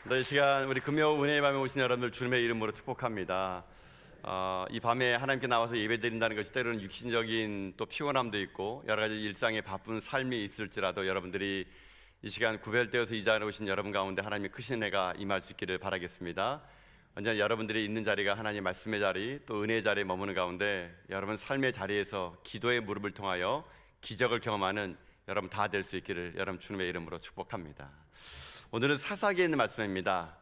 이 시간 우리 금요 은혜의 밤에 오신 여러분들 주님의 이름으로 축복합니다. 이 밤에 하나님께 나와서 예배드린다는 것이 때로는 육신적인 또 피곤함도 있고 여러 가지 일상의 바쁜 삶이 있을지라도 여러분들이 이 시간 구별되어서 이 자리에 오신 여러분 가운데 하나님의 크신 은혜가 임할 수 있기를 바라겠습니다. 언제나 여러분들이 있는 자리가 하나님의 말씀의 자리 또 은혜의 자리에 머무는 가운데 여러분 삶의 자리에서 기도의 무릎을 통하여 기적을 경험하는 여러분 다 될 수 있기를 여러분 주님의 이름으로 축복합니다. 오늘은 사사기에 있는 말씀입니다.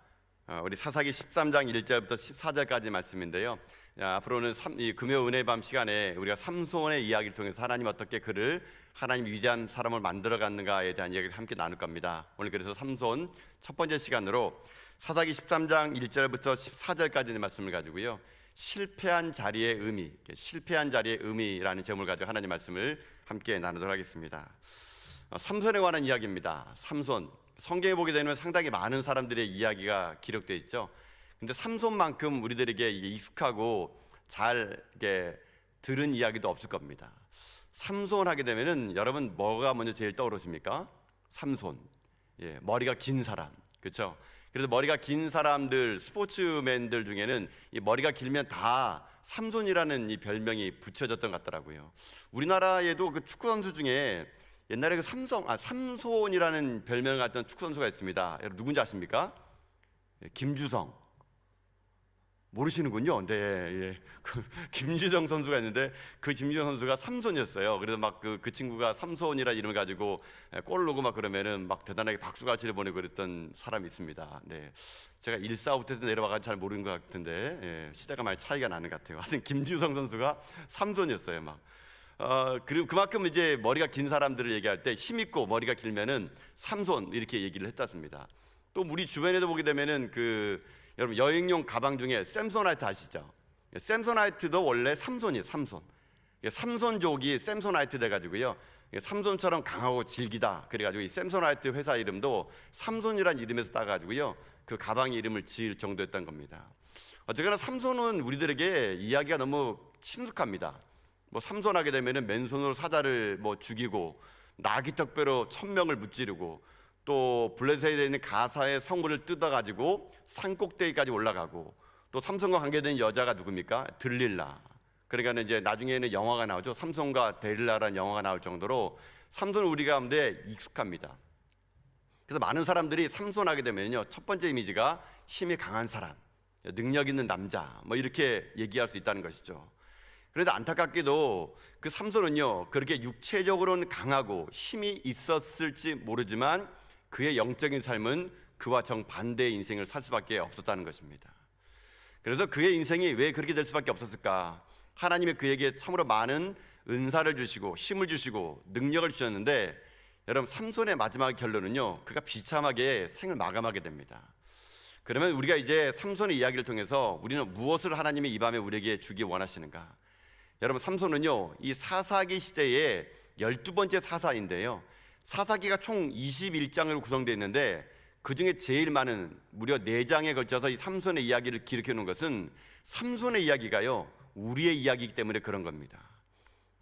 우리 사사기 13장 1절부터 14절까지 말씀인데요. 앞으로는 이 금요 은혜의 밤 시간에 우리가 삼손의 이야기를 통해서 하나님 어떻게 그를 하나님 위대한 사람을 만들어 갔는가에 대한 이야기를 함께 나눌 겁니다. 오늘 그래서 삼손 첫 번째 시간으로 사사기 13장 1절부터 14절까지 있는 말씀을 가지고요, 실패한 자리의 의미라는 제목을 가지고 하나님 말씀을 함께 나누도록 하겠습니다. 삼손에 관한 이야기입니다. 삼손, 성경에 보게 되면 상당히 많은 사람들의 이야기가 기록되어 있죠. 근데 삼손만큼 우리들에게 익숙하고 잘 이렇게 들은 이야기도 없을 겁니다. 삼손 하게 되면은 여러분 뭐가 먼저 제일 떠오르십니까? 삼손, 머리가 긴 사람, 그렇죠? 그래서 머리가 긴 사람들, 스포츠맨들 중에는 이 머리가 길면 다 삼손이라는 이 별명이 붙여졌던 것 같더라고요. 우리나라에도 그 축구 선수 중에 옛날에 그 삼손이라는 별명을 갖던 축구 선수가 있습니다. 여러분 누군지 아십니까? 김주성. 모르시는군요. 네, 김주성 선수가 있는데 그 김주성 선수가 삼손이었어요. 그래서 막 그 친구가 삼손이라 이름을 가지고 골 넣고 막 그러면은 막 대단하게 박수갈채를 보내고 그랬던 사람이 있습니다. 네, 제가 145에서 내려와가지고 잘 모르는 것 같은데 시대가 많이 차이가 나는 것 같아요. 하여튼 김주성 선수가 삼손이었어요. 막. 그리고 그만큼 이제 머리가 긴 사람들을 얘기할 때 힘있고 머리가 길면은 삼손 이렇게 얘기를 했다습니다. 또 우리 주변에도 보게 되면은 여러분 여행용 가방 중에 샘소나이트 아시죠? 샘소나이트도 원래 삼손이에요. 삼손족이 샘소나이트 돼가지고요, 삼손처럼 강하고 질기다 그래가지고 이 샘소나이트 회사 이름도 삼손이라는 이름에서 따가지고요 그 가방 이름을 지을 정도였던 겁니다. 어쨌거나 삼손은 우리들에게 이야기가 너무 친숙합니다. 삼손 하게 되면은 맨손으로 사자를 죽이고 나귀턱뼈로 1000명을 무찌르고 또 블레셋에 있는 가사의 성물을 뜯어가지고 산꼭대기까지 올라가고 또 삼손과 관계된 여자가 누굽니까? 들릴라. 그러니까 이제 나중에는 영화가 나오죠. 삼손과 데릴라라는 영화가 나올 정도로 삼손은 우리 가운데 익숙합니다. 그래서 많은 사람들이 삼손 하게 되면요 첫 번째 이미지가 힘이 강한 사람, 능력 있는 남자 이렇게 얘기할 수 있다는 것이죠. 그런데 안타깝게도 그 삼손은요 그렇게 육체적으로는 강하고 힘이 있었을지 모르지만 그의 영적인 삶은 그와 정반대의 인생을 살 수밖에 없었다는 것입니다. 그래서 그의 인생이 왜 그렇게 될 수밖에 없었을까? 하나님이 그에게 참으로 많은 은사를 주시고 힘을 주시고 능력을 주셨는데 여러분 삼손의 마지막 결론은요 그가 비참하게 생을 마감하게 됩니다. 그러면 우리가 이제 삼손의 이야기를 통해서 우리는 무엇을 하나님이 이 밤에 우리에게 주기 원하시는가? 여러분 삼손은요 이 사사기 시대의 12번째 사사인데요, 사사기가 총 21장으로 구성되어 있는데 그 중에 제일 많은 무려 4장에 걸쳐서 이 삼손의 이야기를 기록해 놓은 것은 삼손의 이야기가요 우리의 이야기이기 때문에 그런 겁니다.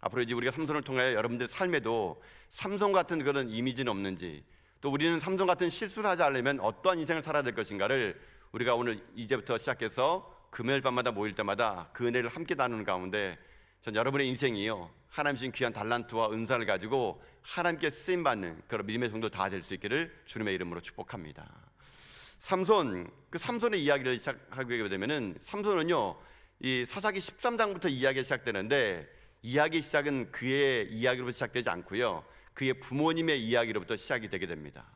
앞으로 이제 우리가 삼손을 통하여 여러분들 삶에도 삼손 같은 그런 이미지는 없는지, 또 우리는 삼손 같은 실수를 하지 않으려면 어떠한 인생을 살아야 될 것인가를 우리가 오늘 이제부터 시작해서 금요일 밤마다 모일 때마다 그 은혜를 함께 나누는 가운데 전 여러분의 인생이요 하나님 주신 귀한 달란트와 은사를 가지고 하나님께 쓰임받는 그런 믿음의 성도 다 될 수 있기를 주님의 이름으로 축복합니다. 그 삼손의 이야기를 시작하게 되면은 삼손은요 이 사사기 13장부터 이야기가 시작되는데 이야기 시작은 그의 이야기로부터 시작되지 않고요 그의 부모님의 이야기로부터 시작이 되게 됩니다.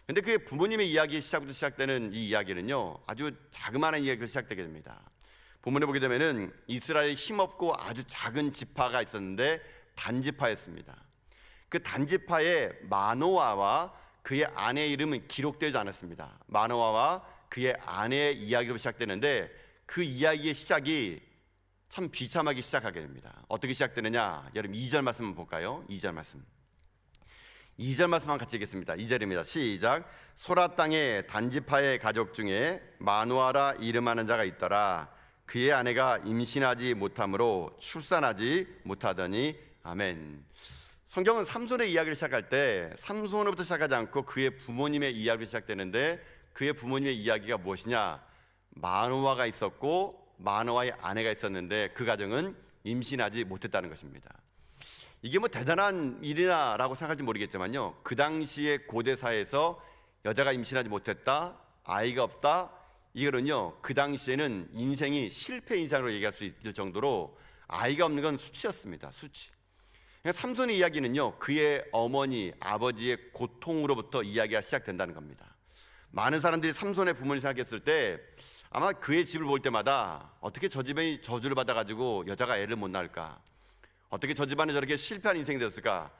근데 그의 부모님의 이야기 시작부터 시작되는 이 이야기는요 아주 자그마한 이야기로 시작되게 됩니다. 본문에 보게 되면은 이스라엘에 힘없고 아주 작은 지파가 있었는데 단지파였습니다. 그 단지파의 마노아와 그의 아내의 이름은 기록되지 않았습니다. 마노아와 그의 아내의 이야기로 시작되는데 그 이야기의 시작이 참 비참하게 시작하게 됩니다. 어떻게 시작되느냐? 여러분 2절 말씀 한번 볼까요? 2절 말씀. 2절 말씀만 같이 읽겠습니다. 2절입니다. 시작. 소라 땅에 단지파의 가족 중에 마노아라 이름하는 자가 있더라. 그의 아내가 임신하지 못함으로 출산하지 못하더니 아멘. 성경은 삼손의 이야기를 시작할 때 삼손으로부터 시작하지 않고 그의 부모님의 이야기로 시작되는데 그의 부모님의 이야기가 무엇이냐? 마노아가 있었고 마노아의 아내가 있었는데 그 가정은 임신하지 못했다는 것입니다. 이게 뭐 대단한 일이나라고 생각할지 모르겠지만요, 그 당시에 고대 사회에서 여자가 임신하지 못했다, 아이가 없다, 이거는요 그 당시에는 인생이 실패 인생으로 얘기할 수 있을 정도로 아이가 없는 건 수치였습니다. 수치. 그러니까 삼손의 이야기는요 그의 어머니, 아버지의 고통으로부터 이야기가 시작된다는 겁니다. 많은 사람들이 삼손의 부모를 생각했을 때 아마 그의 집을 볼 때마다 어떻게 저 집에 저주를 받아가지고 여자가 애를 못 낳을까, 어떻게 저 집안에 저렇게 실패한 인생이 되었을까,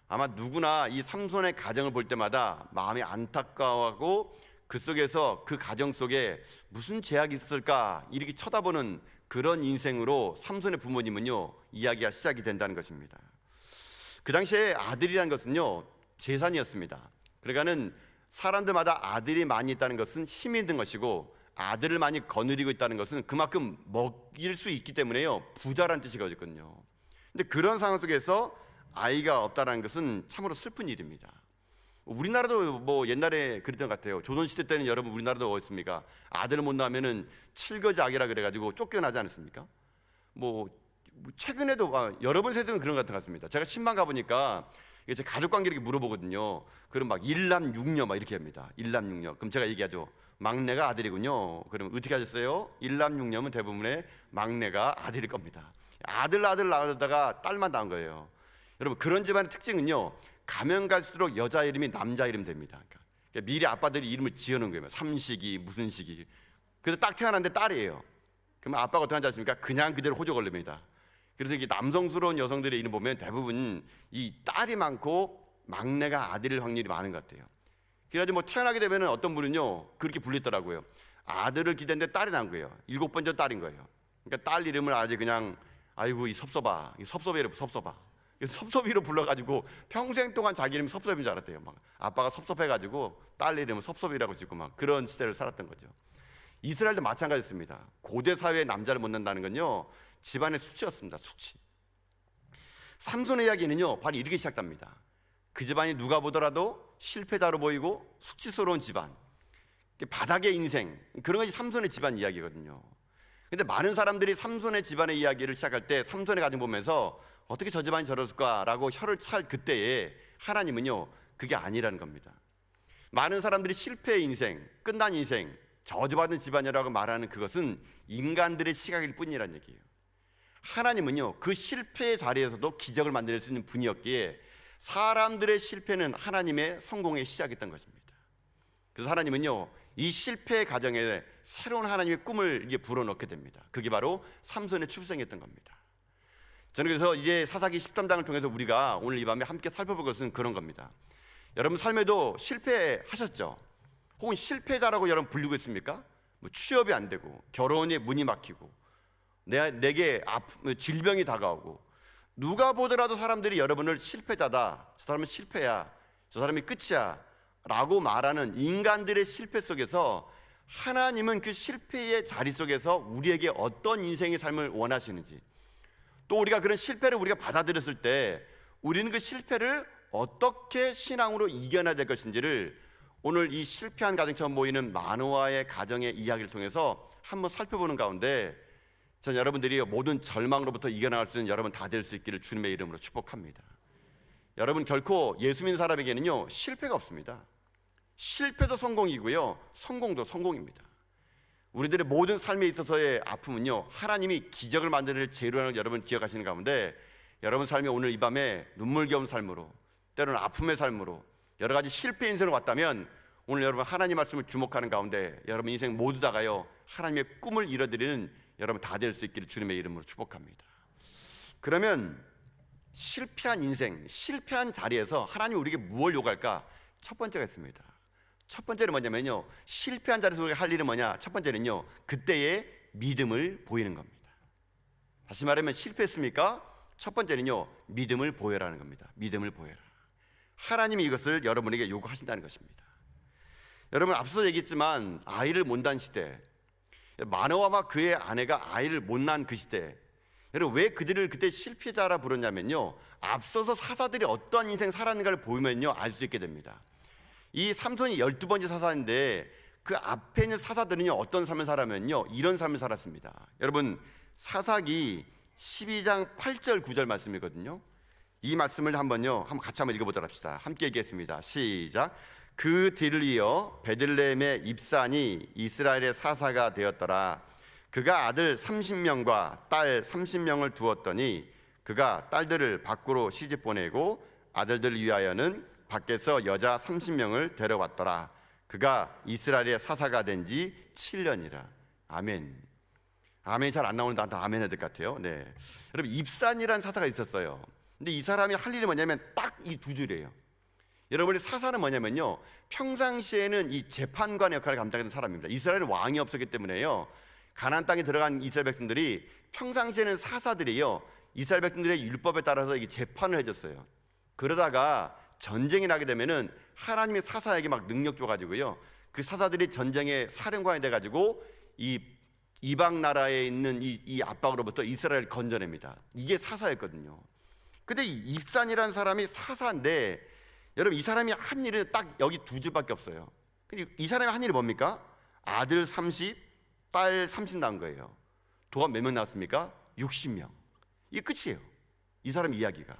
아마 누구나 이 삼손의 가정을 볼 때마다 마음이 안타까워하고 그 속에서 그 가정 속에 무슨 죄악이 있었을까 이렇게 쳐다보는 그런 인생으로 삼손의 부모님은요 이야기가 시작이 된다는 것입니다. 그 당시에 아들이라는 것은요 재산이었습니다. 그러니까는 사람들마다 아들이 많이 있다는 것은 힘이 있는 것이고, 아들을 많이 거느리고 있다는 것은 그만큼 먹일 수 있기 때문에요 부자란 뜻이거든요. 근데 그런 상황 속에서 아이가 없다는 것은 참으로 슬픈 일입니다. 우리나라도 뭐 옛날에 그랬던 것 같아요. 조선시대 때는 여러분 우리나라도 어딨습니까? 아들을 못 낳으면은 칠거지악이라 그래가지고 쫓겨나지 않았습니까? 뭐 최근에도 여러 번 세대는 그런 것 같습니다. 제가 신방 가보니까 제 가족 관계를 이렇게 물어보거든요. 그럼 막 일남 육녀 막 이렇게 합니다. 일남 육녀. 그럼 제가 얘기하죠. 막내가 아들이군요. 그럼 어떻게 하셨어요? 일남 육녀면 대부분의 막내가 아들일 겁니다. 아들 낳으다가 딸만 낳은 거예요. 여러분 그런 집안의 특징은요 가면 갈수록 여자 이름이 남자 이름 됩니다. 그러니까 미리 아빠들이 이름을 지어놓은 거예요. 삼식이 무슨 식이. 그래서 딱 태어났는데 딸이에요. 그러면 아빠가 어떻게 하지 않습니까? 그냥 그대로 호적 걸립니다. 그래서 이게 남성스러운 여성들의 이름 보면 대부분 이 딸이 많고 막내가 아들일 확률이 많은 것 같아요. 그래가지고 뭐 태어나게 되면 어떤 분은요 그렇게 불리더라고요. 아들을 기대했는데 딸이 난 거예요. 7번째 딸인 거예요. 그러니까 딸 이름을 아주 그냥 아이고 이 섭섭아, 이 섭섭이로 섭섭아, 섭섭이로 불러가지고 평생 동안 자기 이름이 섭섭인 줄 알았대요. 막 아빠가 섭섭해가지고 딸 이름을 섭섭이라고 짓고 막 그런 시대를 살았던 거죠. 이스라엘도 마찬가지였습니다. 고대 사회에 남자를 못 낳는다는 건요 집안의 수치였습니다. 수치. 삼손의 이야기는요 바로 이렇게 시작됩니다. 그 집안이 누가 보더라도 실패자로 보이고 수치스러운 집안, 바닥의 인생, 그런 것이 삼손의 집안 이야기거든요. 근데 많은 사람들이 삼손의 집안의 이야기를 시작할 때 삼손의 가정 보면서 어떻게 저 집안이 저랬을까라고 혀를 찰 그때에 하나님은요 그게 아니라는 겁니다. 많은 사람들이 실패의 인생, 끝난 인생, 저주받은 집안이라고 말하는 그것은 인간들의 시각일 뿐이라는 얘기예요. 하나님은요 그 실패의 자리에서도 기적을 만들 수 있는 분이었기에 사람들의 실패는 하나님의 성공의 시작이었던 것입니다. 그래서 하나님은요 이 실패의 가정에 새로운 하나님의 꿈을 이게 불어넣게 됩니다. 그게 바로 삼손의 출생이었던 겁니다. 저는 그래서 이제 사사기 13장을 통해서 우리가 오늘 이 밤에 함께 살펴볼 것은 그런 겁니다. 여러분 삶에도 실패하셨죠? 혹은 실패자라고 여러분 불리고 있습니까? 뭐 취업이 안 되고 결혼에 문이 막히고 내게 질병이 다가오고 누가 보더라도 사람들이 여러분을 실패자다, 저 사람은 실패야, 저 사람이 끝이야 라고 말하는 인간들의 실패 속에서 하나님은 그 실패의 자리 속에서 우리에게 어떤 인생의 삶을 원하시는지, 또 우리가 그런 실패를 우리가 받아들였을 때 우리는 그 실패를 어떻게 신앙으로 이겨내야 될 것인지를 오늘 이 실패한 가정처럼 모이는 마노아의 가정의 이야기를 통해서 한번 살펴보는 가운데 전 여러분들이 모든 절망으로부터 이겨나갈 수 있는 여러분 다 될 수 있기를 주님의 이름으로 축복합니다. 여러분 결코 예수 믿는 사람에게는요 실패가 없습니다. 실패도 성공이고요 성공도 성공입니다. 우리들의 모든 삶에 있어서의 아픔은요 하나님이 기적을 만드는 재료라는 걸 여러분 기억하시는 가운데 여러분 삶이 오늘 이 밤에 눈물겨운 삶으로, 때로는 아픔의 삶으로 여러 가지 실패 인생을 왔다면 오늘 여러분 하나님 말씀을 주목하는 가운데 여러분 인생 모두 다가요 하나님의 꿈을 이뤄드리는 여러분 다 될 수 있기를 주님의 이름으로 축복합니다. 그러면 실패한 인생, 실패한 자리에서 하나님 우리에게 무엇을 요구할까? 첫 번째가 있습니다. 첫 번째는 뭐냐면요 실패한 자리에서 우리가 할 일은 뭐냐? 첫 번째는요 그때의 믿음을 보이는 겁니다. 다시 말하면 실패했습니까? 첫 번째는요 믿음을 보여라는 겁니다. 믿음을 보여라. 하나님이 이것을 여러분에게 요구하신다는 것입니다. 여러분 앞서 얘기했지만 아이를 못 낳은 시대, 마노아와 그의 아내가 아이를 못 낳은 그 시대, 여러분 왜 그들을 그때 실패자라 부르냐면요 앞서서 사사들이 어떠한 인생 살았는가를 보면요 알 수 있게 됩니다. 이 삼손이 12번째 사사인데 그 앞에 있는 사사들은요 어떤 삶을 살았냐면요 이런 삶을 살았습니다. 여러분 사사기 12장 8절 9절 말씀이거든요. 이 말씀을 한번 같이 한번 읽어보도록 합시다. 함께 읽겠습니다. 시작. 그 뒤를 이어 베들레헴의 입산이 이스라엘의 사사가 되었더라. 그가 아들 30명과 딸 30명을 두었더니 그가 딸들을 밖으로 시집 보내고 아들들을 위하여는 밖에서 여자 30명을 데려왔더라. 그가 이스라엘의 사사가 된 지 7년이라. 아멘. 아멘이 잘 안 나오는 나한테 아멘 해야 될 것 같아요. 네. 여러분 입산이라는 사사가 있었어요. 근데 이 사람이 할 일이 뭐냐면 딱 이 두 줄이에요. 여러분의 사사는 뭐냐면요 평상시에는 이 재판관의 역할을 감당하는 사람입니다. 이스라엘은 왕이 없었기 때문에요 가나안 땅에 들어간 이스라엘 백성들이 평상시에는 사사들이요 이스라엘 백성들의 율법에 따라서 이게 재판을 해줬어요. 그러다가 전쟁이 나게 되면은 하나님의 사사에게 막 능력 줘가지고요 그 사사들이 전쟁의 사령관이 돼가지고 이 이방 나라에 있는 이 압박으로부터 이스라엘을 건져냅니다. 이게 사사였거든요. 근데 이 입산이라는 사람이 사사인데 여러분 이 사람이 한 일은 딱 여기 두 줄밖에 없어요. 근데 이 사람이 한 일이 뭡니까? 아들 30, 딸 30 낳은 거예요. 도합 몇 명 낳았습니까? 60명. 이게 끝이에요. 이 사람 이야기가.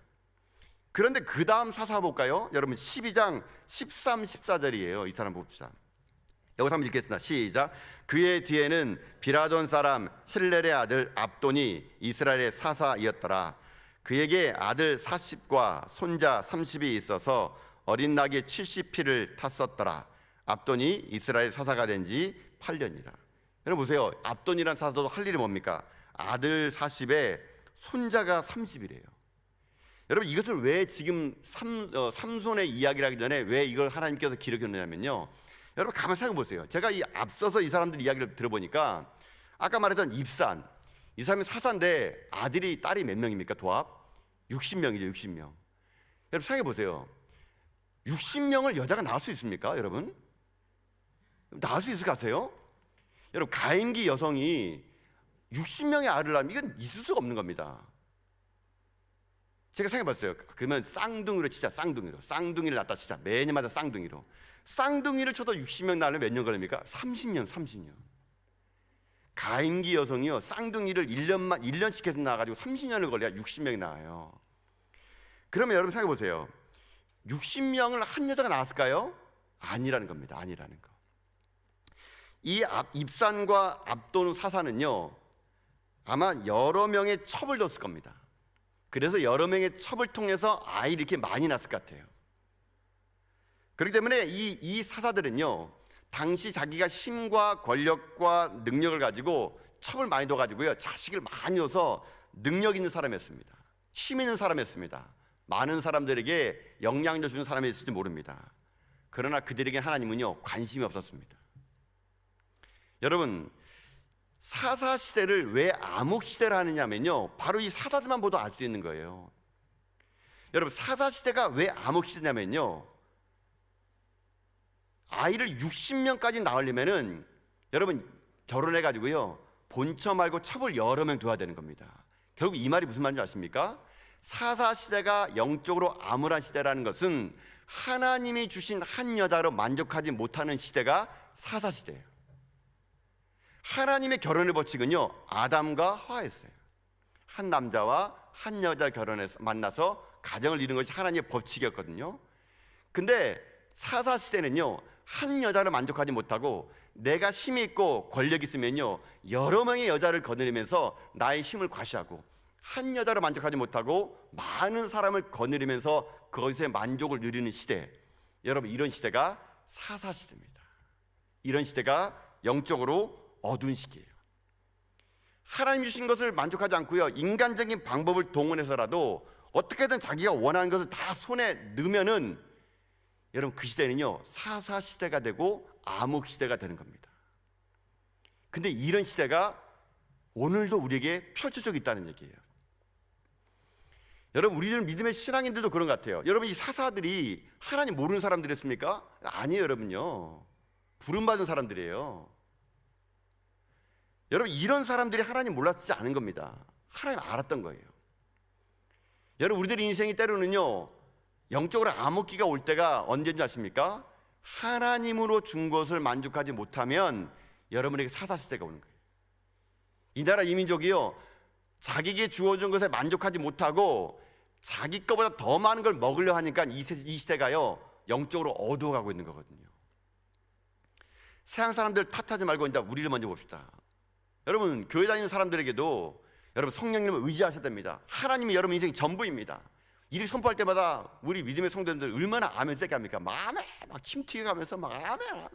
그런데 그 다음 사사 볼까요? 여러분 12장 13, 14절이에요. 이 사람 봅시다. 여기서 한번 읽겠습니다. 시작. 그의 뒤에는 비라돈 사람 힐렐의 아들 압돈이 이스라엘의 사사이었더라. 그에게 아들 40과 손자 30이 있어서 어린 낙이 70피를 탔었더라. 압돈이 이스라엘 사사가 된 지 8년이라. 여러분 보세요. 압돈이라는 사사도 할 일이 뭡니까? 아들 40에 손자가 30이래요. 여러분 이것을 왜 지금 삼손의 이야기를 하기 전에 왜 이걸 하나님께서 기록해 놓냐면요 여러분 가만히 생각해 보세요. 제가 이 앞서서 이 사람들 이야기를 들어보니까 아까 말했던 입산 이 사람이 사사인데 아들이 딸이 몇 명입니까? 도합 60명이죠. 60명. 여러분 생각해 보세요. 60명을 여자가 낳을 수 있습니까? 여러분 낳을 수 있을 것 같아요? 여러분 가임기 여성이 60명의 아들을 낳으면 이건 있을 수가 없는 겁니다. 제가 생각해봤어요. 그러면 쌍둥이로 치자. 쌍둥이를 낳다 치자. 매년마다 쌍둥이로. 쌍둥이를 쳐도 60명 낳으면 몇 년 걸립니까? 30년. 가임기 여성이요 쌍둥이를 1년씩 해서 낳아가지고 30년을 걸려야 60명이 나와요. 그러면 여러분 생각해보세요. 60명을 한 여자가 낳았을까요? 아니라는 겁니다. 아니라는 거. 이 입산과 압돈 사사는요 아마 여러 명의 첩을 뒀을 겁니다. 그래서 여러 명의 첩을 통해서 아이를 이렇게 많이 낳았을 것 같아요. 그렇기 때문에 이 사사들은요 당시 자기가 힘과 권력과 능력을 가지고 첩을 많이 둬가지고요 자식을 많이 넣어서 능력 있는 사람이었습니다. 힘 있는 사람이었습니다. 많은 사람들에게 영향을 주는 사람이었을지 모릅니다. 그러나 그들에게 하나님은요 관심이 없었습니다. 여러분 사사 시대를 왜 암흑 시대라 하느냐면요 바로 이 사사들만 보도 알 수 있는 거예요. 여러분 사사 시대가 왜 암흑 시대냐면요 아이를 60명까지 낳으려면은 여러분 결혼해 가지고요 본처 말고 첩을 여러 명 둬야 되는 겁니다. 결국 이 말이 무슨 말인지 아십니까? 사사 시대가 영적으로 암울한 시대라는 것은 하나님이 주신 한 여자로 만족하지 못하는 시대가 사사 시대예요. 하나님의 결혼의 법칙은요 아담과 하와였어요. 한 남자와 한 여자 결혼해서 만나서 가정을 이룬 것이 하나님의 법칙이었거든요. 근데 사사 시대는요 한 여자를 만족하지 못하고 내가 힘이 있고 권력이 있으면요 여러 명의 여자를 거느리면서 나의 힘을 과시하고 한 여자로 만족하지 못하고 많은 사람을 거느리면서 그것에 만족을 누리는 시대. 여러분 이런 시대가 사사 시대입니다. 이런 시대가 영적으로 어두운 시기예요. 하나님 주신 것을 만족하지 않고요 인간적인 방법을 동원해서라도 어떻게든 자기가 원하는 것을 다 손에 넣으면은 여러분 그 시대는요 사사 시대가 되고 암흑 시대가 되는 겁니다. 근데 이런 시대가 오늘도 우리에게 펼쳐져 있다는 얘기예요. 여러분 우리들 믿음의 신앙인들도 그런 것 같아요. 여러분 이 사사들이 하나님 모르는 사람들이었습니까? 아니에요. 여러분요 부름받은 사람들이에요. 여러분 이런 사람들이 하나님 몰랐지 않은 겁니다. 하나님 알았던 거예요. 여러분 우리들 인생이 때로는요 영적으로 암흑기가 올 때가 언제인지 아십니까? 하나님으로 준 것을 만족하지 못하면 여러분에게 사사시대가 오는 거예요. 이 나라 이민족이요, 자기에게 주어진 것에 만족하지 못하고 자기 거보다 더 많은 걸 먹으려 하니까 이 시대가요 영적으로 어두워가고 있는 거거든요. 세상 사람들 탓하지 말고 이제 우리를 먼저 봅시다. 여러분, 교회 다니는 사람들에게도 여러분 성령님을 의지하셔야 됩니다. 하나님이 여러분 인생 전부입니다. 이를 선포할 때마다 우리 믿음의 성도님들 얼마나 아멘 세게 합니까? 마음에 막 침튀게 가면서 막 아멘,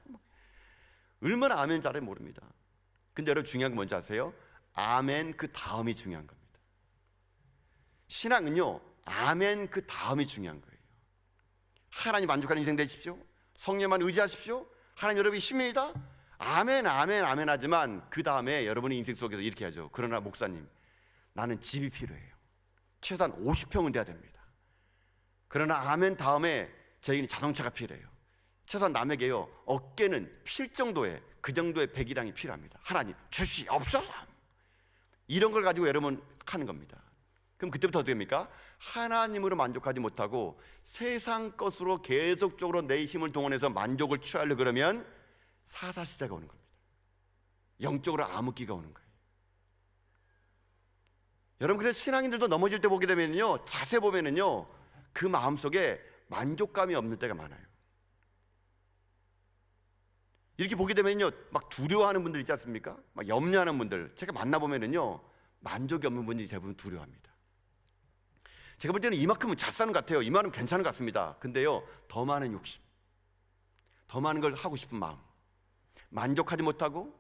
얼마나 아멘 잘해 모릅니다. 근데 여러분 중요한 건 뭔지 아세요? 아멘 그 다음이 중요한 겁니다. 신앙은요, 아멘 그 다음이 중요한 거예요. 하나님 만족하는 인생 되십시오. 성령만 의지하십시오. 하나님 여러분이 힘입니다. 아멘 아멘 아멘 하지만 그 다음에 여러분의 인생 속에서 이렇게 하죠. 그러나 목사님, 나는 집이 필요해요. 최소한 50평은 돼야 됩니다. 그러나 아멘 다음에 저희는 자동차가 필요해요. 최소한 남에게요 어깨는 필 정도의 그 정도의 배기량이 필요합니다. 하나님 주시옵소서. 이런 걸 가지고 여러분 하는 겁니다. 그럼 그때부터 어떻게 됩니까? 하나님으로 만족하지 못하고 세상 것으로 계속적으로 내 힘을 동원해서 만족을 취하려고 그러면 사사시대가 오는 겁니다. 영적으로 암흑기가 오는 거예요. 여러분, 그래서 신앙인들도 넘어질 때 보게 되면요, 자세 보면은요 그 마음속에 만족감이 없는 때가 많아요. 이렇게 보게 되면요 막 두려워하는 분들 있지 않습니까? 막 염려하는 분들 제가 만나보면은요 만족이 없는 분들이 대부분 두려워합니다. 제가 볼 때는 이만큼은 잘 사는 것 같아요. 이만큼 괜찮은 것 같습니다. 근데요 더 많은 욕심, 더 많은 걸 하고 싶은 마음, 만족하지 못하고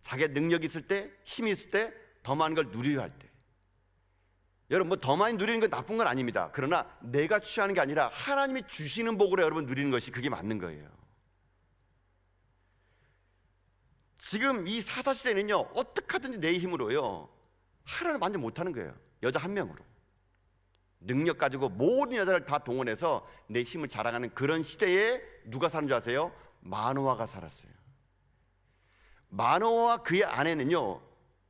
자기의 능력이 있을 때, 힘이 있을 때 더 많은 걸 누리려 할 때, 여러분 뭐 더 많이 누리는 건 나쁜 건 아닙니다. 그러나 내가 취하는 게 아니라 하나님이 주시는 복으로 여러분 누리는 것이 그게 맞는 거예요. 지금 이 사사시대는요 어떻게 하든지 내 힘으로요 하나는 만족 못하는 거예요. 여자 한 명으로 능력 가지고 모든 여자를 다 동원해서 내 힘을 자랑하는 그런 시대에 누가 사는 줄 아세요? 마노아가 살았어요. 마노아와 그의 아내는요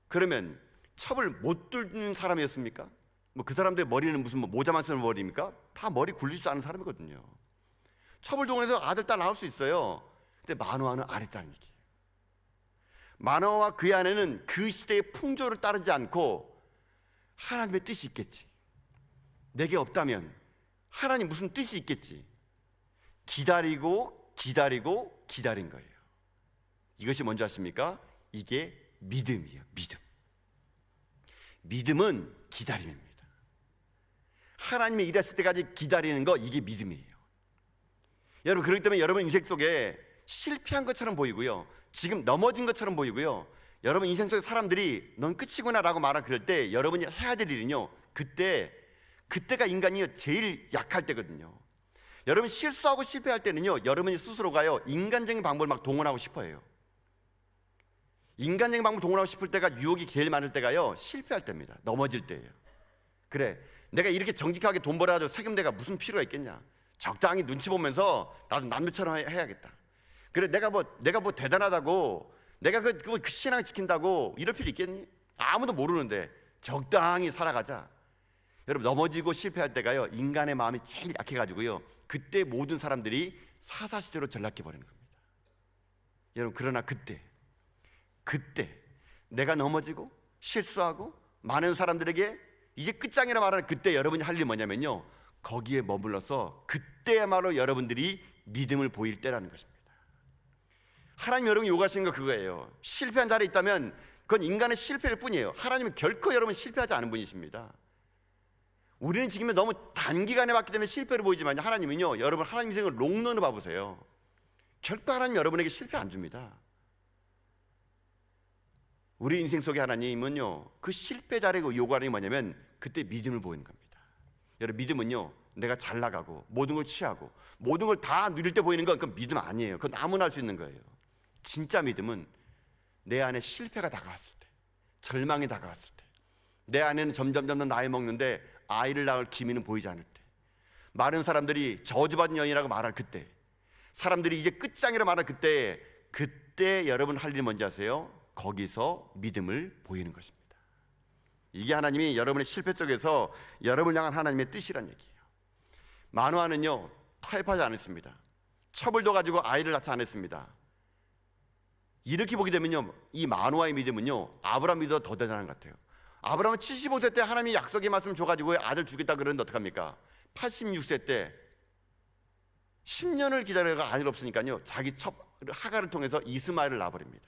그러면 첩을 못 뚫는 사람이었습니까? 뭐 그 사람들의 머리는 무슨 뭐 모자만 쓰는 머리입니까? 다 머리 굴리지 않은 사람이거든요. 첩을 동원해서 아들 딸 낳을 수 있어요. 근데 마노아는 안 했다는 얘기예요. 마노아와 그의 아내는 그 시대의 풍조를 따르지 않고 하나님의 뜻이 있겠지, 내게 없다면 하나님 무슨 뜻이 있겠지, 기다리고 기다리고 기다린 거예요. 이것이 뭔지 아십니까? 이게 믿음이에요. 믿음은 기다림입니다. 하나님이 일했을 때까지 기다리는 거, 이게 믿음이에요. 여러분, 그렇기 때문에 여러분 인생 속에 실패한 것처럼 보이고요, 지금 넘어진 것처럼 보이고요, 여러분 인생 속에 사람들이 넌 끝이구나 라고 말할 그럴 때 여러분이 해야 될 일은요, 그때가 인간이 제일 약할 때거든요. 여러분 실수하고 실패할 때는요 여러분이 스스로가요 인간적인 방법을 막 동원하고 싶어 해요. 인간적인 방법을 동원하고 싶을 때가, 유혹이 제일 많을 때가요 실패할 때입니다. 넘어질 때예요. 그래, 내가 이렇게 정직하게 돈 벌어가지고 세금대가 무슨 필요가 있겠냐, 적당히 눈치 보면서 나도 남들처럼 해야겠다. 그래, 내가 뭐 대단하다고, 내가 그 신앙 지킨다고 이럴 필요 있겠니? 아무도 모르는데 적당히 살아가자. 여러분, 넘어지고 실패할 때가요 인간의 마음이 제일 약해가지고요 그때 모든 사람들이 사사시대로 전락해 버리는 겁니다. 여러분, 그러나 그때 내가 넘어지고 실수하고 많은 사람들에게 이제 끝장이라 말하는 그때 여러분이 할 일이 뭐냐면요, 거기에 머물러서 그때야말로 여러분들이 믿음을 보일 때라는 것입니다. 하나님 여러분이 요구하시는 거 그거예요. 실패한 자리에 있다면 그건 인간의 실패일 뿐이에요. 하나님은 결코 여러분 실패하지 않은 분이십니다. 우리는 지금 너무 단기간에 봤기 때문에 실패를 보이지만 하나님은요, 여러분 하나님 인생을 롱런으로 봐보세요. 결코 하나님 여러분에게 실패 안 줍니다. 우리 인생 속에 하나님은요 그 실패 자리에 요구하는 게 뭐냐면 그때 믿음을 보이는 겁니다. 여러분, 믿음은요 내가 잘 나가고 모든 걸 취하고 모든 걸 다 누릴 때 보이는 건 그건 믿음 아니에요. 그건 아무나 할 수 있는 거예요. 진짜 믿음은 내 안에 실패가 다가왔을 때, 절망이 다가왔을 때, 내 안에는 점점 나이 먹는데 아이를 낳을 기미는 보이지 않을 때, 많은 사람들이 저주받은 여인이라고 말할 그때, 사람들이 이제 끝장이라 말할 그때 여러분 할 일이 뭔지 아세요? 거기서 믿음을 보이는 것입니다. 이게 하나님이 여러분의 실패 속에서 여러분을 향한 하나님의 뜻이란 얘기예요. 마노아는요 타협하지 않았습니다. 첩을 가지고 아이를 낳지 않았습니다. 이렇게 보게 되면요, 이 마노아의 믿음은요 아브라함 믿음보다 더 대단한 것 같아요. 아브라함은 75세 때 하나님이 약속의 말씀 줘가지고 아들 주겠다 그러는데 어떡합니까? 86세 때 10년을 기다려가 아들 없으니까요 자기 첩 하갈을 통해서 이스마엘을 낳아버립니다.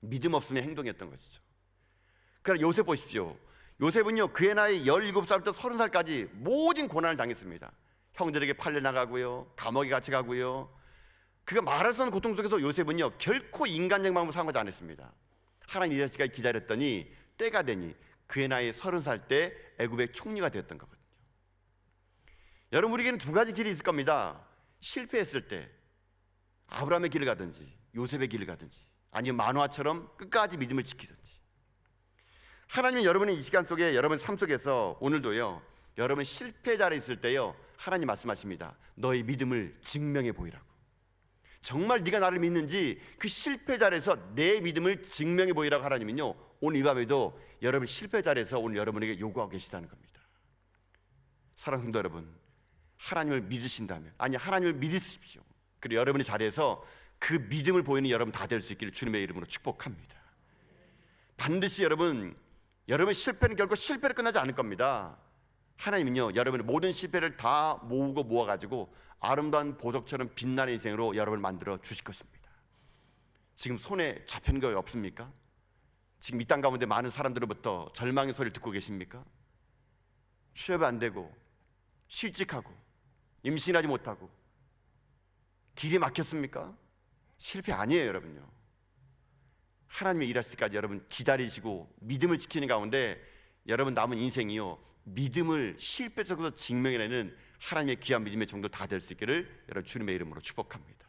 믿음 없으면 행동이었던 것이죠. 그러나 요셉 보십시오. 요셉은요 그의 나이 17살부터 30살까지 모든 고난을 당했습니다. 형들에게 팔려나가고요, 감옥에 갇혀 가고요. 그가 말할 수 없는 고통 속에서 요셉은요 결코 인간적인 방법을 사용하지 않았습니다. 하나님 이럴 때까지 기다렸더니 때가 되니 그의 나이 30살 때 애굽의 총리가 되었던 거거든요. 여러분, 우리에게는 두 가지 길이 있을 겁니다. 실패했을 때 아브라함의 길을 가든지 요셉의 길을 가든지, 아니면 마노아처럼 끝까지 믿음을 지키든지. 하나님은 여러분의 이 시간 속에, 여러분 삶 속에서 오늘도요 여러분 실패 자리에 있을 때요 하나님 말씀하십니다. 너의 믿음을 증명해 보이라고. 정말 네가 나를 믿는지 그 실패 자리에서 내 믿음을 증명해 보이라고 하나님은요 오늘 이 밤에도 여러분 실패 자리에서 오늘 여러분에게 요구하고 계시다는 겁니다. 사랑하는 성도 여러분, 하나님을 믿으신다면, 아니 하나님을 믿으십시오. 그리고 여러분의 자리에서 그 믿음을 보이는 여러분 다 될 수 있기를 주님의 이름으로 축복합니다. 반드시 여러분 실패는 결코 실패로 끝나지 않을 겁니다. 하나님은요 여러분의 모든 실패를 다 모으고 모아가지고 아름다운 보석처럼 빛나는 인생으로 여러분을 만들어 주실 것입니다. 지금 손에 잡히는 거 없습니까? 지금 이 땅 가운데 많은 사람들로부터 절망의 소리를 듣고 계십니까? 취업이 안 되고 실직하고 임신하지 못하고 길이 막혔습니까? 실패 아니에요, 여러분요. 하나님의 일하실 때까지 여러분 기다리시고 믿음을 지키는 가운데 여러분 남은 인생이요 믿음을 실패 속에서 증명해내는 하나님의 귀한 믿음의 정도 다 될 수 있기를 여러분 주님의 이름으로 축복합니다.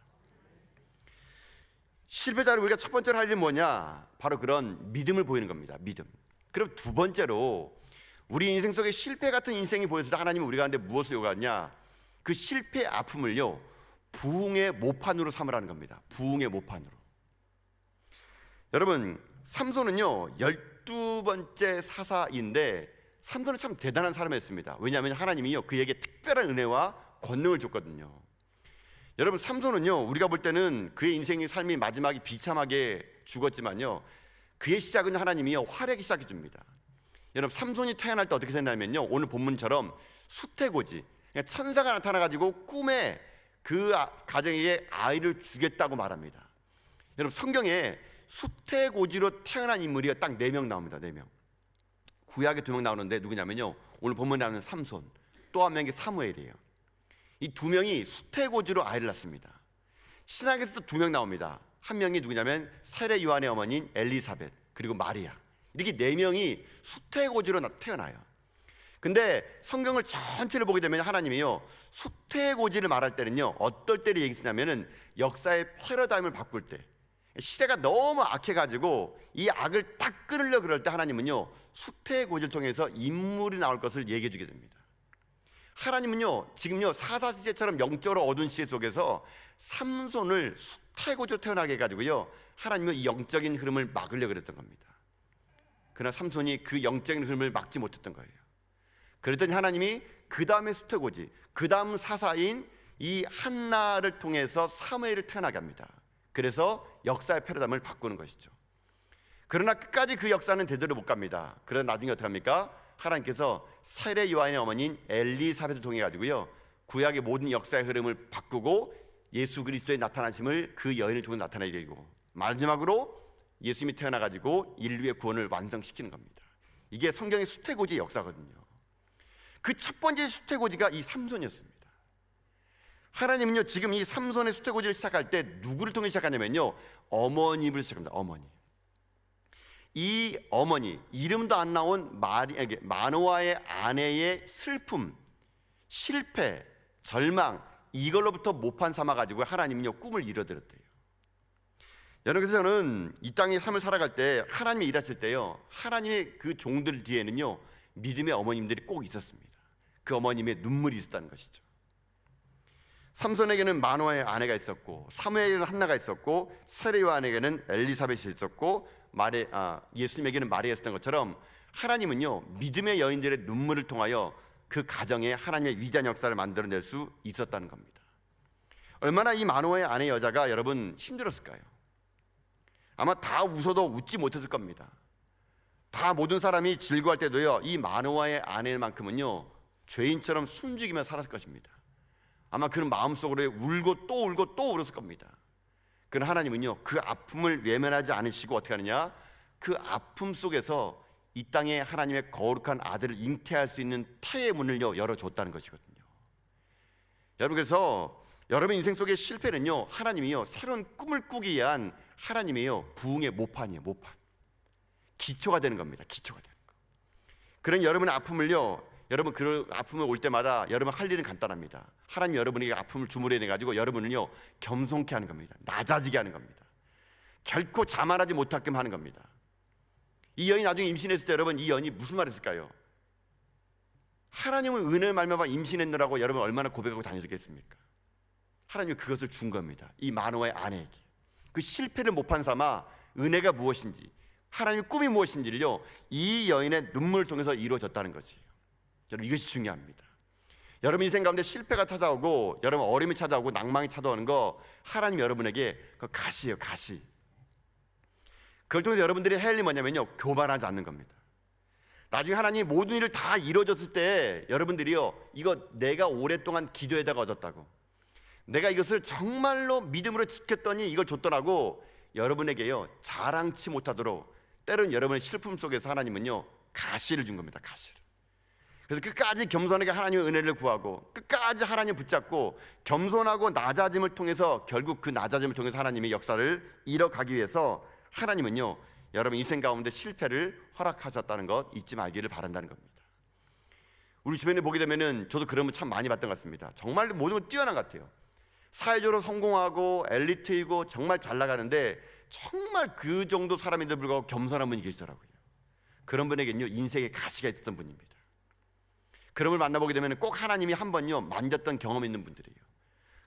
실패자를 우리가 첫 번째로 할 일은 뭐냐? 바로 그런 믿음을 보이는 겁니다. 믿음. 그럼 두 번째로 우리 인생 속에 실패 같은 인생이 보였을 때 하나님은 우리 가운데 무엇을 요구하냐? 그 실패의 아픔을요 부흥의 모판으로 삼으라는 겁니다. 부흥의 모판으로. 여러분, 삼손은요 12번째 사사인데 삼손은 참 대단한 사람이었습니다. 왜냐하면 하나님이요 그에게 특별한 은혜와 권능을 줬거든요. 여러분, 삼손은요 우리가 볼 때는 그의 인생의 삶이 마지막에 비참하게 죽었지만요 그의 시작은 하나님이요 활약이 시작해 줍니다. 여러분, 삼손이 태어날 때 어떻게 됐냐면요 오늘 본문처럼 수태고지, 천사가 나타나가지고 꿈에 그 가정에게 아이를 주겠다고 말합니다. 여러분, 성경에 수태고지로 태어난 인물이 딱 4명 나옵니다. 4명. 구약에 2명 나오는데 누구냐면요 오늘 본문에 나오는 삼손, 또 한 명이 사무엘이에요. 이 2명이 수태고지로 아이를 낳습니다. 신약에서도 2명 나옵니다. 한 명이 누구냐면 세례 요한의 어머니인 엘리사벳, 그리고 마리아. 이렇게 4명이 수태고지로 태어나요. 근데 성경을 전체를 보게 되면 하나님이요 수태고지를 말할 때는요 어떨 때를 얘기했냐면은 역사의 패러다임을 바꿀 때, 시대가 너무 악해가지고 이 악을 딱 끊으려 그럴 때 하나님은요 수태고지를 통해서 인물이 나올 것을 얘기해 주게 됩니다. 하나님은요 지금요 사사시대처럼 영적으로 어두운 시대 속에서 삼손을 수태고지로 태어나게 해가지고요 하나님은 이 영적인 흐름을 막으려 그랬던 겁니다. 그러나 삼손이 그 영적인 흐름을 막지 못했던 거예요. 그랬더니 하나님이 그 다음에 수태고지, 그 다음 사사인 이 한나를 통해서 사무엘을 태어나게 합니다. 그래서 역사의 패러다임을 바꾸는 것이죠. 그러나 끝까지 그 역사는 제대로 못 갑니다. 그러나 나중에 어떻게 합니까? 하나님께서 세례 요한의 어머니인 엘리사벳을 통해 가지고요 구약의 모든 역사의 흐름을 바꾸고 예수 그리스도의 나타나심을 그 여인을 통해 나타내게 되고, 마지막으로 예수님이 태어나 가지고 인류의 구원을 완성시키는 겁니다. 이게 성경의 수태고지의 역사거든요. 그 첫 번째 수태고지가 이 삼손이었습니다. 하나님은요 지금 이 삼손의 수태고지를 시작할 때 누구를 통해 시작하냐면요 어머님을 시작합니다. 어머니. 이 어머니, 이름도 안 나온 마노아의 아내의 슬픔, 실패, 절망, 이걸로부터 모판 삼아가지고 하나님은요 꿈을 이뤄드렸대요. 여러분, 그래서 저는 이 땅의 삶을 살아갈 때 하나님이 일하실 때요 하나님의 그 종들 뒤에는요 믿음의 어머님들이 꼭 있었습니다. 그 어머님의 눈물이 있었다는 것이죠. 삼손에게는 마노아의 아내가 있었고, 사무엘에게는 한나가 있었고, 세례 요한에게는 엘리사벳이 있었고, 예수님에게는 마리아가 있었던 것처럼 하나님은요 믿음의 여인들의 눈물을 통하여 그 가정에 하나님의 위대한 역사를 만들어낼 수 있었다는 겁니다. 얼마나 이 마노아의 아내 여자가 여러분 힘들었을까요? 아마 다 웃어도 웃지 못했을 겁니다. 다 모든 사람이 즐거워할 때도요, 이 마노아의 아내만큼은요 죄인처럼 숨죽이며 살았을 것입니다. 아마 그는 마음속으로 울고 또 울고 또 울었을 겁니다. 그러나 하나님은요 그 아픔을 외면하지 않으시고 어떻게 하느냐, 그 아픔 속에서 이 땅에 하나님의 거룩한 아들을 잉태할 수 있는 태의 문을요 열어줬다는 것이거든요. 여러분, 그래서 여러분 인생 속의 실패는요 하나님이요 새로운 꿈을 꾸기 위한 하나님이요 부흥의 모판이에요. 모판, 기초가 되는 겁니다. 기초가 되는 거. 그런 여러분의 아픔을요, 여러분 그 아픔을 올 때마다 여러분 할 일은 간단합니다. 하나님 여러분에게 아픔을 주물러내 가지고 여러분을요 겸손케 하는 겁니다. 낮아지게 하는 겁니다. 결코 자만하지 못하게끔 하는 겁니다. 이 여인이 나중에 임신했을 때 여러분 이 여인이 무슨 말 했을까요? 하나님은 은혜를 말미암아 임신했느라고 여러분 얼마나 고백하고 다녔겠습니까? 하나님은 그것을 준 겁니다. 이 마노아의 아내에게 그 실패를 모판 삼아 은혜가 무엇인지, 하나님의 꿈이 무엇인지를요 이 여인의 눈물을 통해서 이루어졌다는 것이에요. 여러분, 이것이 중요합니다. 여러분 인생 가운데 실패가 찾아오고 여러분 어려움이 찾아오고 낭망이 찾아오는 거, 하나님 여러분에게 그 가시예요. 가시. 그걸 통해서 여러분들이 할 일이 뭐냐면요, 교만하지 않는 겁니다. 나중에 하나님이 모든 일을 다 이루어졌을 때 여러분들이요, 이거 내가 오랫동안 기도에다가 얻었다고, 내가 이것을 정말로 믿음으로 지켰더니 이걸 줬더라고 여러분에게요 자랑치 못하도록, 때로는 여러분의 슬픔 속에서 하나님은요 가시를 준 겁니다. 가시를. 그래서 끝까지 겸손하게 하나님의 은혜를 구하고 끝까지 하나님 붙잡고 겸손하고 낮아짐을 통해서 결국 그 낮아짐을 통해서 하나님의 역사를 이뤄가기 위해서 하나님은요 여러분 인생 가운데 실패를 허락하셨다는 것 잊지 말기를 바란다는 겁니다. 우리 주변에 보게 되면은 저도 그런 분 참 많이 봤던 것 같습니다. 정말 모든 건 뛰어난 것 같아요. 사회적으로 성공하고 엘리트이고 정말 잘 나가는데 정말 그 정도 사람인데도 불구하고 겸손한 분이 계시더라고요. 그런 분에게는요 인생의 가시가 있었던 분입니다. 그런 분을 만나보게 되면 꼭 하나님이 한 번요 만졌던 경험 있는 분들이에요.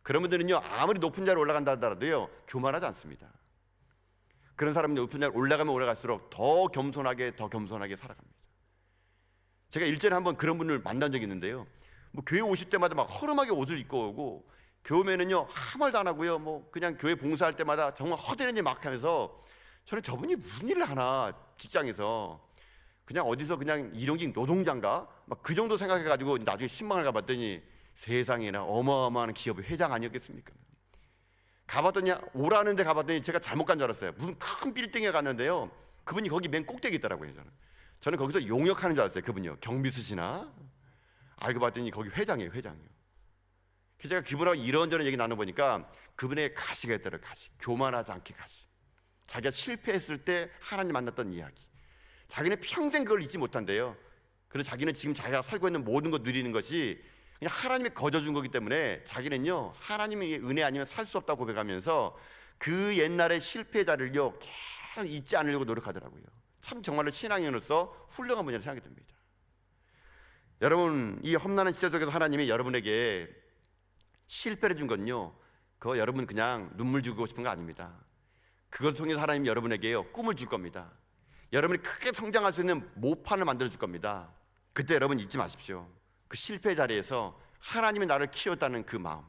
그런 분들은요 아무리 높은 자리에 올라간다 하더라도요 교만하지 않습니다. 그런 사람이 높은 자리에 올라가면 올라갈수록 더 겸손하게 살아갑니다. 제가 일전에 한번 그런 분을 만난 적이 있는데요, 뭐 교회 오실 때마다 막 허름하게 옷을 입고 오고 교회 오면은요 아무 말도 안 하고요, 뭐 그냥 교회 봉사할 때마다 정말 허대는 일 막 하면서, 저는 저분이 무슨 일을 하나 직장에서 그냥 어디서 그냥 일용직 노동자인가 막 그 정도 생각해가지고 나중에 신방을 가봤더니 세상에나 어마어마한 기업의 회장 아니었겠습니까? 가봤더니 오라는데 가봤더니 제가 잘못 간 줄 알았어요. 무슨 큰 빌딩에 갔는데요 그분이 거기 맨 꼭대기 있더라고요. 저는 거기서 용역하는 줄 알았어요. 그분이요 경비수시나. 알고 봤더니 거기 회장이에요. 회장이요. 그래서 제가 그분하고 이런저런 얘기 나눠보니까 그분의 가시가 있더라고요. 가시. 교만하지 않게 가시. 자기가 실패했을 때 하나님 만났던 이야기, 자기는 평생 그걸 잊지 못한대요. 그래서 자기는 지금 자기가 살고 있는 모든 것 누리는 것이 그냥 하나님이 거저준 거기 때문에 자기는요 하나님의 은혜 아니면 살 수 없다고 고백하면서 그 옛날의 실패의 자리를요 계속 잊지 않으려고 노력하더라고요. 참 정말로 신앙인으로서 훌륭한 분이라고 생각이 듭니다. 여러분 이 험난한 시대 속에서 하나님이 여러분에게 실패를 준 건요 그거 여러분 그냥 눈물 주고 싶은 거 아닙니다. 그것을 통해서 하나님이 여러분에게요 꿈을 줄 겁니다. 여러분이 크게 성장할 수 있는 모판을 만들어 줄 겁니다. 그때 여러분 잊지 마십시오. 그 실패 자리에서 하나님이 나를 키웠다는 그 마음,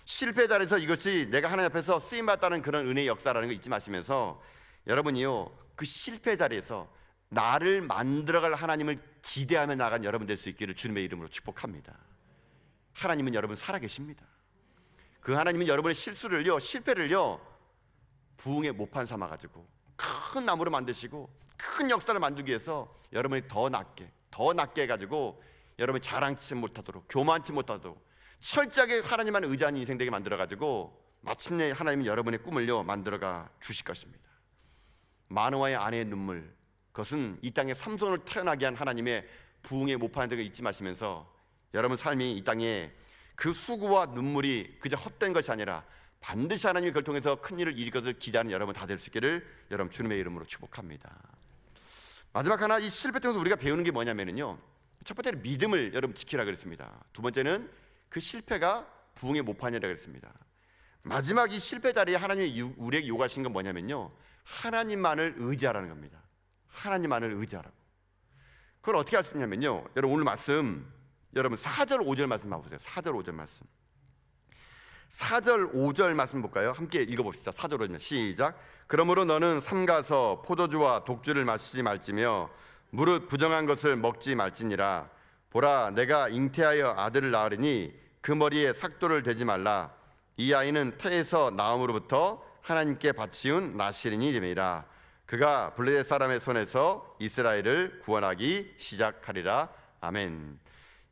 실패 자리에서 이것이 내가 하나님 앞에서 쓰임받았다는 그런 은혜의 역사라는 거 잊지 마시면서 여러분이요 그 실패 자리에서 나를 만들어갈 하나님을 기대하며 나간 여러분 될 수 있기를 주님의 이름으로 축복합니다. 하나님은 여러분 살아계십니다. 그 하나님은 여러분의 실수를요 실패를요 부흥의 모판 삼아가지고 큰 나무로 만드시고 큰 역사를 만들기 위해서 여러분이 더 낫게 해가지고 여러분이 자랑치 못하도록, 교만치 못하도록 철저하게 하나님만 의지하는 인생 되게 만들어가지고 마침내 하나님은 여러분의 꿈을요 만들어가 주실 것입니다. 마노아의 아내의 눈물, 그것은 이 땅에 삼손을 태어나게 한 하나님의 부흥의 모판인 걸 잊지 마시면서 여러분 삶이 이 땅에 그 수고와 눈물이 그저 헛된 것이 아니라 반드시 하나님이 그걸 통해서 큰 일을 이룰 것을 기대하는 여러분 다 될 수 있기를 여러분 주님의 이름으로 축복합니다. 마지막 하나, 이 실패 통해서 우리가 배우는 게 뭐냐면요, 첫 번째는 믿음을 여러분 지키라 그랬습니다. 두 번째는 그 실패가 부흥의 모판이라 그랬습니다. 마지막 이 실패 자리에 하나님이 우리에게 요구하신 건 뭐냐면요, 하나님만을 의지하라는 겁니다. 하나님만을 의지하라고. 그걸 어떻게 할 수 있냐면요, 여러분 오늘 말씀 여러분 4절 5절 말씀 봐보세요. 4절 5절 말씀. 4절 5절 말씀 볼까요? 함께 읽어봅시다. 4절 5절 시작. 그러므로 너는 삼가서 포도주와 독주를 마시지 말지며 무릇 부정한 것을 먹지 말지니라. 보라, 내가 잉태하여 아들을 낳으리니 그 머리에 삭도를 대지 말라. 이 아이는 태에서 나옴으로부터 하나님께 바치운 나실인이 됨이라. 그가 블레셋 사람의 손에서 이스라엘을 구원하기 시작하리라. 아멘.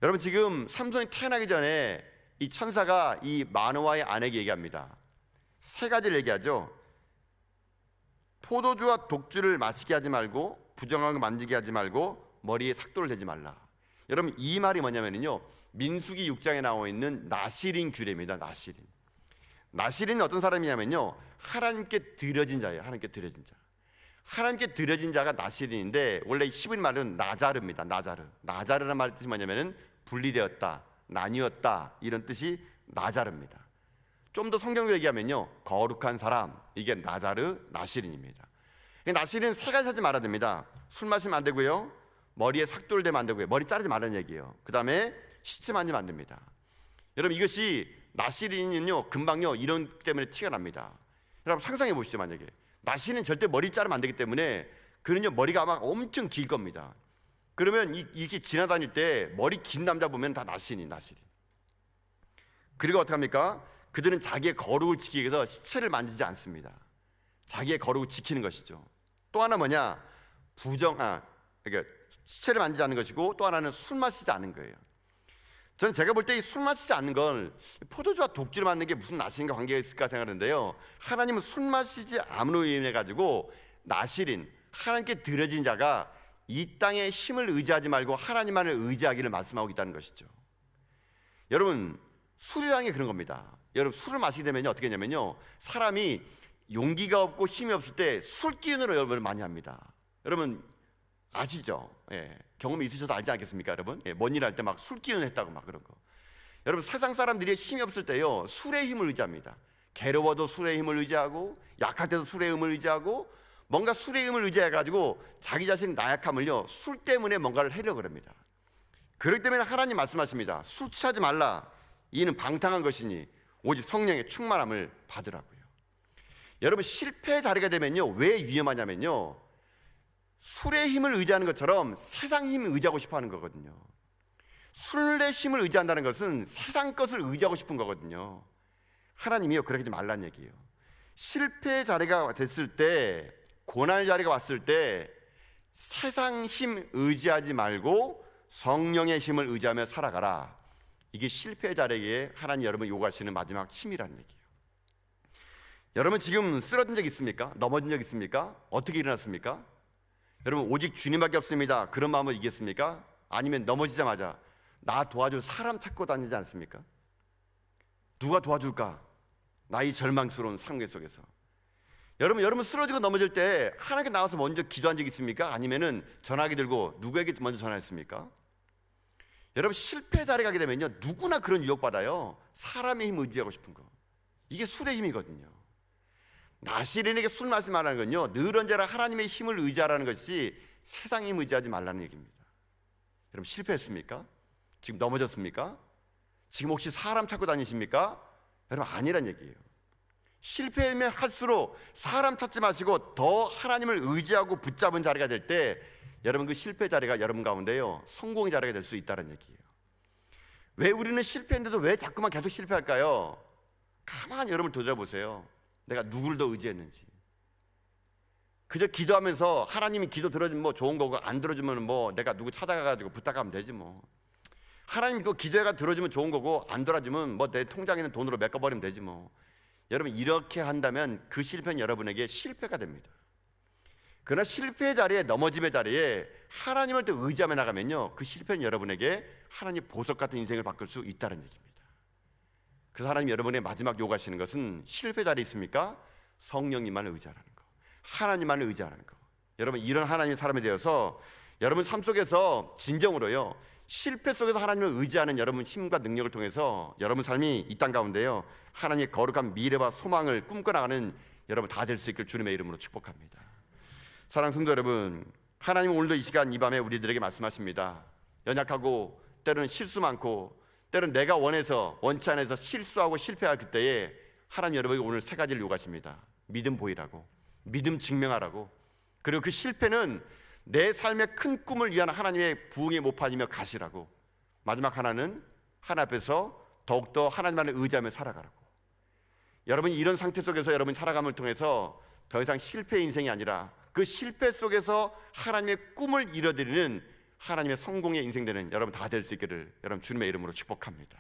여러분, 지금 삼손이 태어나기 전에 이 천사가 이 마노아의 아내에게 얘기합니다. 세 가지를 얘기하죠. 포도주와 독주를 마시게 하지 말고, 부정한 거 만지게 하지 말고, 머리에 삭도를 대지 말라. 여러분, 이 말이 뭐냐면요, 민수기 6장에 나와 있는 나실인 규례입니다. 나실인은 어떤 사람이냐면요, 하나님께 드려진 자예요. 하나님께 드려진 자. 하나님께 드려진 자가 나실인인데, 원래 히브리 말은 나자르입니다. 나자르란 말의 뜻이 뭐냐면은 분리되었다, 나뉘었다, 이런 뜻이 나자르입니다. 좀 더 성경으로 얘기하면요, 거룩한 사람, 이게 나실인입니다. 나실인은 세 가지 하지 말아야 됩니다. 술 마시면 안 되고요, 머리에 삭도를 대면 안 되고요, 머리 자르지 말라는 얘기예요. 그 다음에 시체 만지면 안 됩니다. 여러분, 이것이 나실인은요, 금방요 이런 때문에 티가 납니다. 여러분, 상상해 보시죠. 만약에 나실은 절대 머리 자르면 안 되기 때문에 그는요, 머리가 아마 엄청 길 겁니다. 그러면 이렇게 지나다닐 때 머리 긴 남자 보면 다 나실인. 그리고 어떻게 합니까? 그들은 자기의 거룩을 지키기 위해서 시체를 만지지 않습니다. 자기의 거룩을 지키는 것이죠. 또 하나 뭐냐? 그러니까 시체를 만지지 않는 것이고, 또 하나는 술 마시지 않는 거예요. 저는 제가 볼 때 이 술 마시지 않는 건 포도주와 독주를 맞는 게 무슨 나실인과 관계가 있을까 생각하는데요, 하나님은 술 마시지 않음으로 인해 가지고 나실인, 하나님께 드려진 자가 이 땅의 힘을 의지하지 말고 하나님만을 의지하기를 말씀하고 있다는 것이죠. 여러분, 술이라는 게 그런 겁니다. 여러분, 술을 마시게 되면 어떻게 되냐면요, 사람이 용기가 없고 힘이 없을 때 술 기운으로 여러분을 많이 합니다. 여러분 아시죠? 경험이 있으셔도 알지 않겠습니까, 여러분? 뭔 일 할 때 막 술 기운 했다고 막 그런 거. 여러분, 세상 사람들이 힘이 없을 때요, 술의 힘을 의지합니다. 괴로워도 술의 힘을 의지하고, 약할 때도 술의 힘을 의지하고, 뭔가 술의 힘을 의지해가지고 자기 자신 나약함을요, 술 때문에 뭔가를 하려고 합니다. 그렇기 때문에 하나님 말씀하십니다. 술 취하지 말라. 이는 방탕한 것이니 오직 성령의 충만함을 받으라고요. 여러분, 실패의 자리가 되면요, 왜 위험하냐면요, 술의 힘을 의지하는 것처럼 세상 힘을 의지하고 싶어 하는 거거든요. 술의 힘을 의지한다는 것은 세상 것을 의지하고 싶은 거거든요. 하나님이요, 그렇게 하지 말라는 얘기예요. 실패의 자리가 됐을 때, 고난의 자리가 왔을 때 세상 힘 의지하지 말고 성령의 힘을 의지하며 살아가라. 이게 실패의 자리에 하나님 여러분 요구하시는 마지막 힘이라는 얘기예요. 여러분, 지금 쓰러진 적 있습니까? 넘어진 적 있습니까? 어떻게 일어났습니까? 여러분, 오직 주님밖에 없습니다, 그런 마음을 이겼습니까? 아니면 넘어지자마자 나 도와줄 사람 찾고 다니지 않습니까? 누가 도와줄까? 나의 절망스러운 상계 속에서. 여러분 쓰러지고 넘어질 때 하나님께 나와서 먼저 기도한 적 있습니까? 아니면은 전화기 들고 누구에게 먼저 전화했습니까? 여러분, 실패 자리에 가게 되면요, 누구나 그런 유혹받아요. 사람의 힘을 의지하고 싶은 거. 이게 술의 힘이거든요. 나실인에게 술 마시지 말라는 건요, 늘 언제나 하나님의 힘을 의지하라는 것이 세상의 힘을 의지하지 말라는 얘기입니다. 여러분, 실패했습니까? 지금 넘어졌습니까? 지금 혹시 사람 찾고 다니십니까? 여러분, 아니란 얘기예요. 실패하면 할수록 사람 찾지 마시고 더 하나님을 의지하고 붙잡은 자리가 될 때, 여러분, 그 실패 자리가 여러분 가운데요, 성공의 자리가 될 수 있다는 얘기예요. 왜 우리는 실패했는데도 왜 자꾸만 계속 실패할까요? 가만히 여러분 돌아보세요. 내가 누구를 더 의지했는지. 그저 기도하면서 하나님이 기도 들어주면 뭐 좋은 거고, 안 들어주면 뭐 내가 누구 찾아가가지고 부탁하면 되지 뭐. 하나님 그 기도가 들어주면 좋은 거고, 안 들어주면 뭐 내 통장에 있는 돈으로 메꿔버리면 되지 뭐. 여러분, 이렇게 한다면 그 실패는 여러분에게 실패가 됩니다. 그러나 실패의 자리에, 넘어짐의 자리에 하나님을 또 의지하며 나가면요, 그 실패는 여러분에게 하나님 보석 같은 인생을 바꿀 수 있다는 얘기입니다. 그래서 하나님 여러분의 마지막 요구하시는 것은 실패 자리에 있습니까? 성령님만을 의지하라는 거, 하나님만을 의지하라는 거. 여러분, 이런 하나님의 사람이 되어서 여러분 삶 속에서 진정으로요, 실패 속에서 하나님을 의지하는 여러분 힘과 능력을 통해서 여러분 삶이 이 땅 가운데요, 하나님의 거룩한 미래와 소망을 꿈꿔나가는 여러분 다 될 수 있길 주님의 이름으로 축복합니다. 사랑하는 성도 여러분, 하나님은 오늘도 이 시간 이 밤에 우리들에게 말씀하십니다. 연약하고 때로는 실수 많고 때론 내가 원치 않아서 실수하고 실패할 그때에 하나님 여러분에게 오늘 세 가지를 요구하십니다. 믿음 보이라고, 믿음 증명하라고. 그리고 그 실패는 내 삶의 큰 꿈을 위한 하나님의 부흥의 모판이며 가시라고. 마지막 하나는 하나님 앞에서 더욱더 하나님만을 의지하며 살아가라고. 여러분이 이런 상태 속에서 여러분이 살아감을 통해서 더 이상 실패의 인생이 아니라 그 실패 속에서 하나님의 꿈을 이뤄드리는 하나님의 성공의 인생 되는 여러분 다 될 수 있기를 여러분 주님의 이름으로 축복합니다.